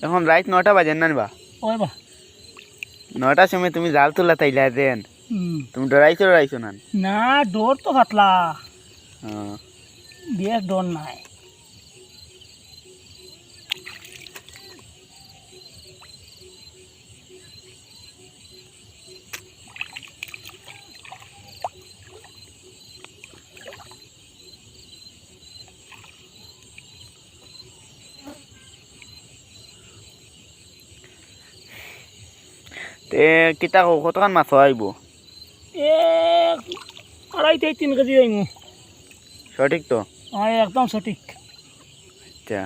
এখন রাত 9টা বাজে না বা ওই বা 9টার সময় তুমি জাল তোলা তাইলা দেন তুমি ডরাইছো না না ডোর তো পাতলা হ্যাঁ বেশ ডোর নাই তে কিতা কতখান মাছ আইব এ 2.5-3 কেজি আইমু সঠিক তো একদম সঠিক আচ্ছা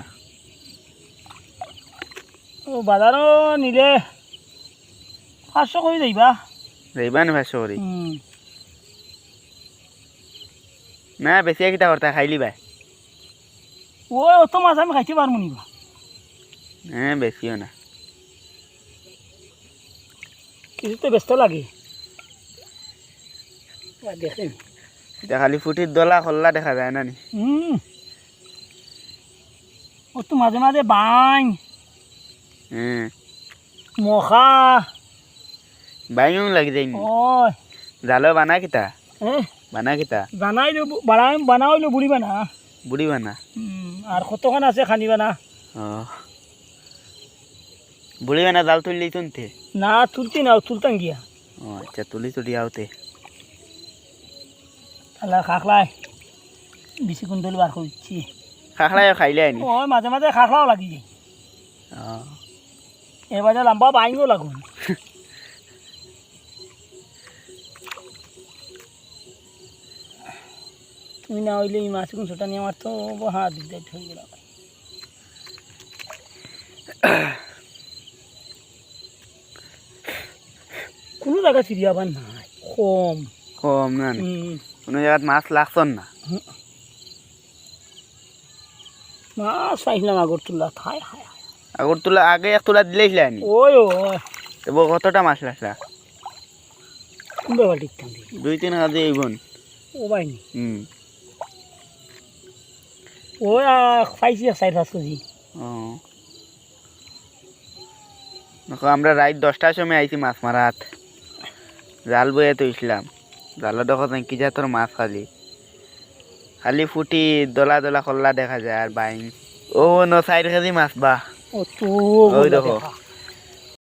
ও বাজারও নিলে 500 করে যাইবা যাইবা না 500 করি না বেশি কিতা করতা খাইলি ভাই ও অত মাছ আমি খাইতে পারবো নিবা হ্যাঁ বেশিও না কিছু তো ব্যস্ত লাগে দেখেন এটা খালি ফুটির দলা খোল্লা দেখা যায় না নি ও তো মাঝে মাঝে বাং হ্যাঁ মখা বাইং লাগি যাই ওই জালো বানা কিতা হ্যাঁ বানা কিতা বানাইলো বানাইলো বুড়ি বানা বুড়ি বানা আর কতক্ষণ আছে খানি বানা ও বুড়ি বানা জাল তুললি তুনতে না তুলতি না তুলতাম গিয়া ও আচ্ছা তুলি তুলি আওতে তাহলে খাখলাই বেশি কুন্তল বার করছি খাখলাই খাইলে আনি ও মাঝে মাঝে খাখলাও লাগি যায় ও এবারে লম্বা বাইঙ্গও লাগুন তুমি না হইলে এই মাছ কোন ছোটা নিয়ে আমার তো হাত দিতে হয়ে গেল কোনো জায়গা চিড়িয়াবার নাই কম কম না কোনো জায়গাত মাছ লাগছন না মাছ পাইছিলাম আগরতলা হায় হায় আগরতলা আগে এক তোলা দিলেইছিল আনি ওই ওই তবু কতটা মাছ লাগলা কোন ব্যাপার দেখতাম 2-3 হাজার এইবন ও বাইনি ওই পাইছি 4-5 কেজি ও দেখো আমরা রাত 10টার সময় আইছি মাছ মারাত জাল বয়ে তো ইসলাম জালো দেখো কি যা তোর মাছ খালি খালি ফুটি দলা দলা খোল্লা দেখা যায় আর বাইং ও 4 কেজি মাছ বা ও তো ওই দেখো